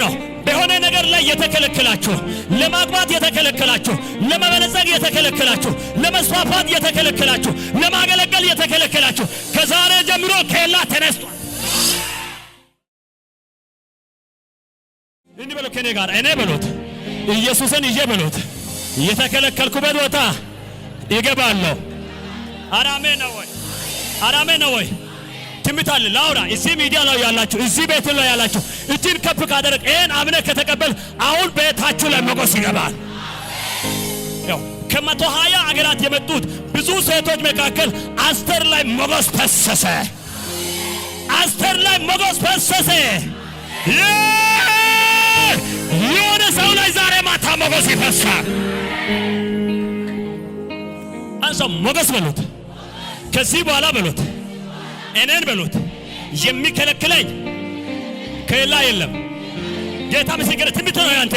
ነው በሆነ ነገር ላይ የተከለከላችሁ ለማግባት የተከለከላችሁ ለመበለጸግ የተከለከላችሁ ለመስፋፋት የተከለከላችሁ ለማገለገል የተከለከላችሁ ከዛሬ ጀምሮ ከላ ተነስቷል። እንዲህ በሉ ከኔ ጋር እኔ በሉት ኢየሱስን ይዤ በሉት የተከለከልኩበት ቦታ ይገባለሁ። አራሜን ነው ወይ? አራሜን ነው ወይ? ትምታል ላውራ እዚህ ሚዲያ ላይ ያላችሁ እዚህ ቤት ላይ ያላችሁ እጅን ከፍ ካደረግ ይሄን አምነ ከተቀበል አሁን ቤታችሁ ላይ ሞገስ ይገባል። ያው ከ120 አገራት የመጡት ብዙ ሴቶች መካከል አስተር ላይ ሞገስ ፈሰሰ። አስተር ላይ ሞገስ ፈሰሰ። የሆነ ሰው ላይ ዛሬ ማታ ሞገስ ይፈሳል። አንሶ ሞገስ በሉት ከዚህ በኋላ በሉት እኔን በሉት የሚከለክለኝ ከሌላ የለም። ጌታ ምስክር ትንቢት ነው። ያንተ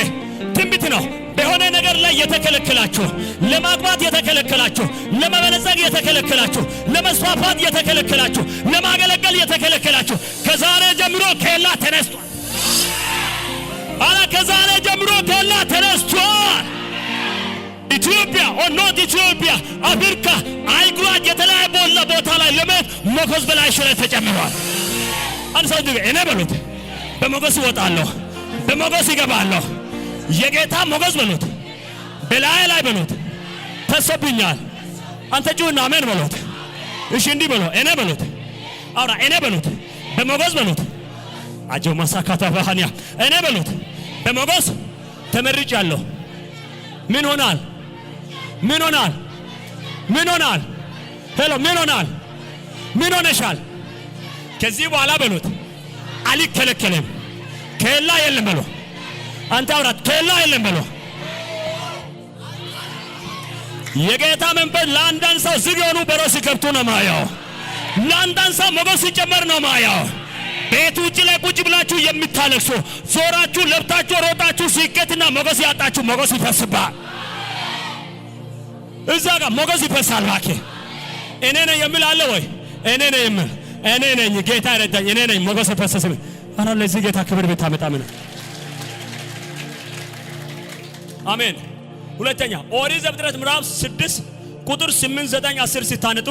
ትንቢት ነው። በሆነ ነገር ላይ የተከለከላችሁ ለማግባት የተከለከላችሁ ለመበለጸግ የተከለከላችሁ ለመስፋፋት የተከለከላችሁ ለማገለገል የተከለከላችሁ ከዛሬ ጀምሮ ከሌላ ተነስቷል። አላ ከዛሬ ጀምሮ ከሌላ ተነስቷል። ኢትዮጵያ ኦር ኖት ኢትዮጵያ አፍሪካ አይጉራት የተለያየ ቦታ ላይ ለመት ሞገስ በላይ ሸለ ተጨምሯል። አንሳው ድገ እኔ በሉት በሞገስ እወጣለሁ፣ በሞገስ ይገባለሁ። የጌታ ሞገስ በሉት በላይ በሉት ተሰብኛል። አንተ ጩና አሜን በሉት። እሺ እንዲህ በሉ እኔ በሉት አውራ እኔ በሉት በሞገስ በሉት አጆ ማሳካታ ባህኒያ እኔ በሉት በሞገስ ተመርጫለሁ። ምን ሆናል? ምን ሆናል? ምን ሆናል? ሄሎ ምን ሆናል? ምን ሆነሻል? ከዚህ በኋላ በሉት አልከለከለም። ከላ የለም በሉ አንተ አውራት ከላ የለም በሉ። የጌታ መንፈስ ለአንዳንድ ሰው ዝግ የሆኑ በሮች ሲከፍቱ ነው ማያው። ለአንዳንድ ሰው ሞገስ ሲጨመር ነው ማያው። ቤት ውጭ ላይ ቁጭ ብላችሁ የምታለቅሱ ዞራችሁ ለብታችሁ ሮጣችሁ ሲከትና ሞገስ ያጣችሁ ሞገስ ይፈስባል። እዛ ጋር ሞገስ ይፈሳል። ባኬ እኔ ነኝ የሚል አለ ወይ? እኔ ነኝ የሚል እኔ ነኝ። ጌታ ይረዳኝ። እኔ ነኝ ሞገስ ይፈሰስም። አና ለዚህ ጌታ ክብር ብታመጣ ምን አሜን። ሁለተኛ ኦሪት ዘፍጥረት ምዕራፍ 6 ቁጥር 8 9 10 ሲታነጡ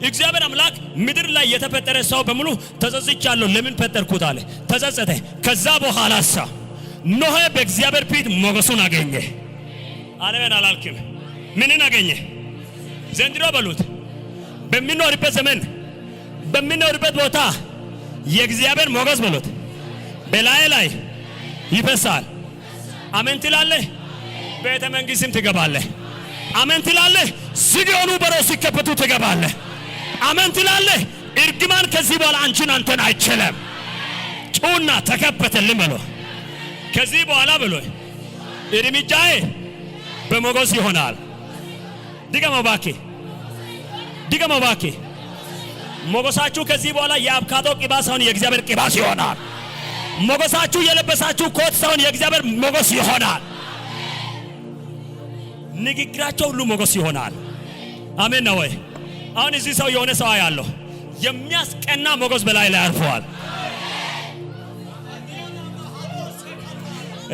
እግዚአብሔር አምላክ ምድር ላይ የተፈጠረ ሰው በሙሉ ተጸጽቻለሁ ለምን ፈጠርኩት አለ። ተጸጸተ። ከዛ በኋላ ኖህ በእግዚአብሔር ፊት ሞገሱን አገኘ። አለበን አላልክም? ምንን አገኘ? ዘንድሮ በሉት በሚኖርበት ዘመን በሚኖርበት ቦታ የእግዚአብሔር ሞገስ በሉት በላይ ይፈሳል። አሜን ትላለህ። ቤተ መንግስትም ትገባለህ። አሜን ትላለህ። ዝግ የሆኑ በሮች ሲከፈቱ ትገባለህ። አሜን ትላለህ። እርግማን ከዚህ በኋላ አንተን አይችልም። ጩና ተከፈተልኝ በሉ። ከዚህ በኋላ በሉ እርምጃዬ በሞገስ ይሆናል። ድገመው ባኬ ሞገሳችሁ ከዚህ በኋላ የአብካቶ ቅባት ሳይሆን የእግዚአብሔር ቅባት ይሆናል። ሞገሳችሁ የለበሳችሁ ኮት ሳይሆን የእግዚአብሔር ሞገስ ይሆናል። ንግግራቸው ሁሉ ሞገስ ይሆናል። አሜን ነው ወይ? አሁን እዚህ ሰው የሆነ ሰው ያለው የሚያስቀና ሞገስ በላይ ላይ አርፈዋል።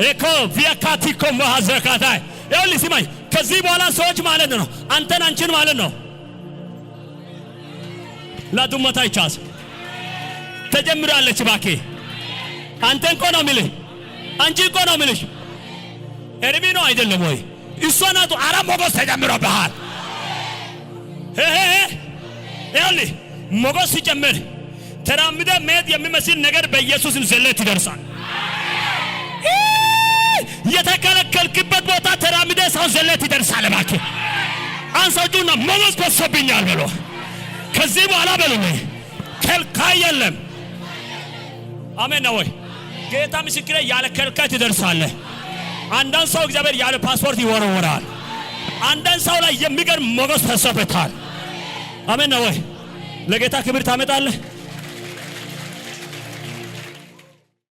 እኮ ቪያካቲኮ ማዘካታይ ይኸውልህ ስማኝ። ከዚህ በኋላ ሰዎች ማለት ነው አንቺን ማለት ነው ላዱመታ ይቻስ ተጀምራለች። ባኬ አንተን እኮ ነው የሚልህ፣ አንቺ እኮ ነው የሚልሽ። ኤርሚ ነው አይደለም ወይ? እሷ ናቱ አራት ሞገስ ተጨምሮብሃል። ይኸውልህ ሞገስ ሲጨምር ተራምደ መሄድ የሚመስል ነገር በኢየሱስም ዘለት ይደርሳል። የተከለከልክበት ቦታ ተራምደ ሰው ዘለት ይደርሳል። እባክህ አንሳጁና ሞገስ ፈሶብኛል ብሎ ከዚህ በኋላ በሉኝ ከልካይ የለም። አሜን ነው ወይ? ጌታ ምስክሬ ያለ ከልካይ ትደርሳለህ። አንዳንድ ሰው እግዚአብሔር ያለ ፓስፖርት ይወረወራል። አንዳንድ ሰው ላይ የሚገርም ሞገስ ፈሶበታል። አሜን ነው ወይ? ለጌታ ክብር ታመጣለህ።